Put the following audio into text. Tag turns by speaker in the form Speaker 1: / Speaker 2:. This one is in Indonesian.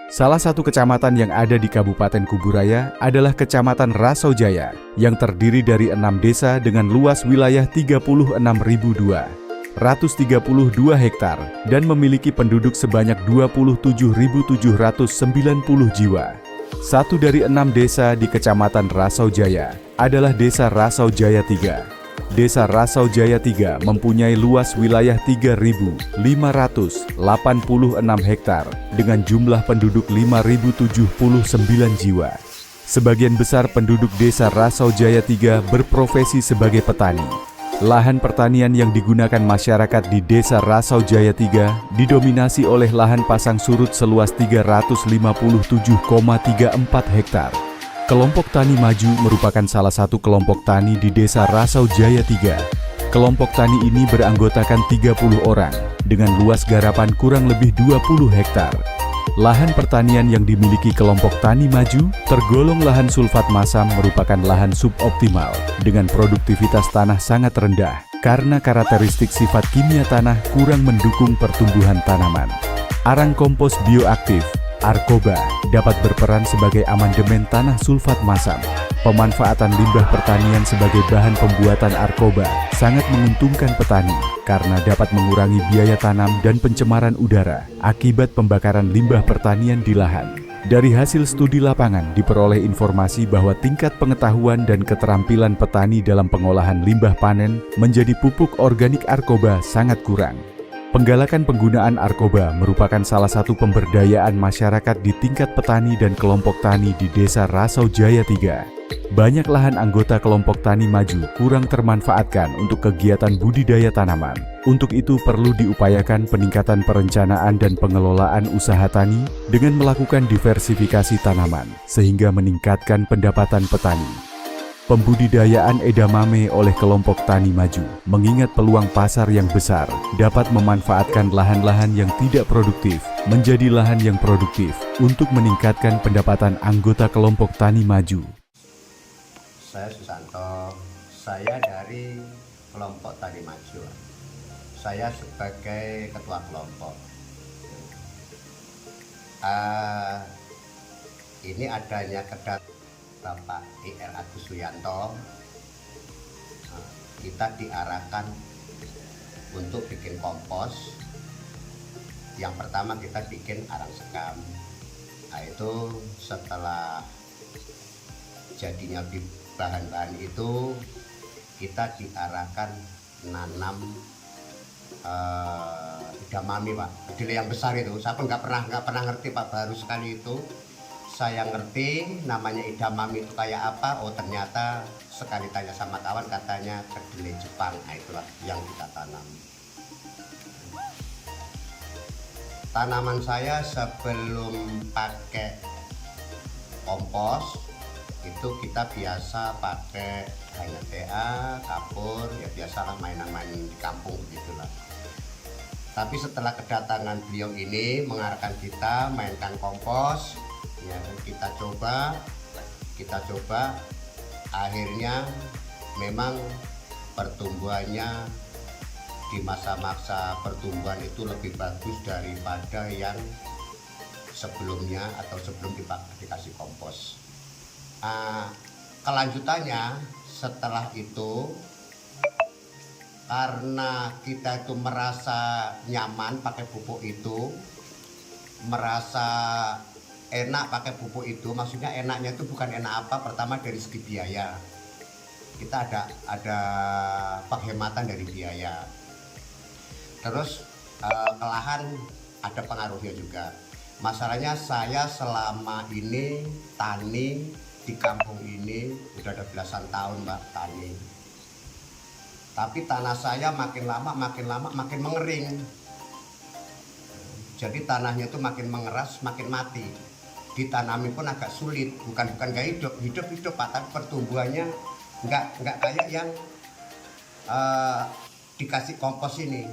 Speaker 1: Salah satu kecamatan yang ada di Kabupaten Kuburaya adalah Kecamatan Rasaujaya yang terdiri dari 6 desa dengan luas wilayah 36.232 hektar dan memiliki penduduk sebanyak 27.790 jiwa. Satu dari 6 desa di Kecamatan Rasaujaya adalah Desa Rasaujaya 3. Desa Rasaujaya 3 mempunyai luas wilayah 3.586 hektar dengan jumlah penduduk 5.079 jiwa. Sebagian besar penduduk Desa Rasaujaya 3 berprofesi sebagai petani. Lahan pertanian yang digunakan masyarakat di Desa Rasaujaya 3 didominasi oleh lahan pasang surut seluas 357,34 hektar. Kelompok Tani Maju merupakan salah satu kelompok tani di Desa Rasaujaya 3. Kelompok tani ini beranggotakan 30 orang dengan luas garapan kurang lebih 20 hektar. Lahan pertanian yang dimiliki kelompok Tani Maju tergolong lahan sulfat masam merupakan lahan suboptimal dengan produktivitas tanah sangat rendah karena karakteristik sifat kimia tanah kurang mendukung pertumbuhan tanaman. Arang kompos bioaktif Arkoba dapat berperan sebagai amandemen tanah sulfat masam. Pemanfaatan limbah pertanian sebagai bahan pembuatan Arkoba sangat menguntungkan petani karena dapat mengurangi biaya tanam dan pencemaran udara akibat pembakaran limbah pertanian di lahan. Dari hasil studi lapangan diperoleh informasi bahwa tingkat pengetahuan dan keterampilan petani dalam pengolahan limbah panen menjadi pupuk organik Arkoba sangat kurang. Penggalakan penggunaan Arkoba merupakan salah satu pemberdayaan masyarakat di tingkat petani dan kelompok tani di Desa Rasaujaya 3. Banyak lahan anggota kelompok Tani Maju kurang termanfaatkan untuk kegiatan budidaya tanaman. Untuk itu perlu diupayakan peningkatan perencanaan dan pengelolaan usaha tani dengan melakukan diversifikasi tanaman sehingga meningkatkan pendapatan petani. Pembudidayaan edamame oleh kelompok Tani Maju mengingat peluang pasar yang besar dapat memanfaatkan lahan-lahan yang tidak produktif menjadi lahan yang produktif untuk meningkatkan pendapatan anggota kelompok Tani Maju.
Speaker 2: Saya Susanto, saya dari kelompok Tani Maju. Saya sebagai ketua kelompok. Ini adanya kedatangan Bapak Ir Agus Suyanto, kita diarahkan untuk bikin kompos. Yang pertama kita bikin arang sekam. Nah, itu setelah jadinya bahan-bahan itu kita diarahkan nanam edamame, Pak. Kedelai yang besar itu. Saya pun nggak pernah ngerti, Pak. Baru sekali itu saya ngerti namanya edamame itu kayak apa. Oh, ternyata sekali tanya sama kawan katanya kedelai Jepang. Nah, itulah yang kita tanam. Tanaman saya sebelum pakai kompos itu kita biasa pakai HNTA, kapur, ya biasalah mainan-mainan di kampung begitulah. Tapi setelah kedatangan beliau ini mengarahkan kita mainkan kompos, ya kita coba, akhirnya memang pertumbuhannya di masa-masa pertumbuhan itu lebih bagus daripada yang sebelumnya atau sebelum dikasih kompos. Kelanjutannya setelah itu, karena kita itu merasa nyaman pakai pupuk itu, merasa enak pakai pupuk itu, maksudnya enaknya itu bukan enak apa, pertama dari segi biaya kita ada penghematan dari biaya, terus ke lahan ada pengaruhnya juga. Masalahnya saya selama ini tani di kampung ini udah ada belasan tahun, Mbak, tani, tapi tanah saya makin lama makin mengering, jadi tanahnya itu makin mengeras, makin mati. Ditanami pun agak sulit, bukan gak hidup Pak, tapi pertumbuhannya nggak kayak yang dikasih kompos ini.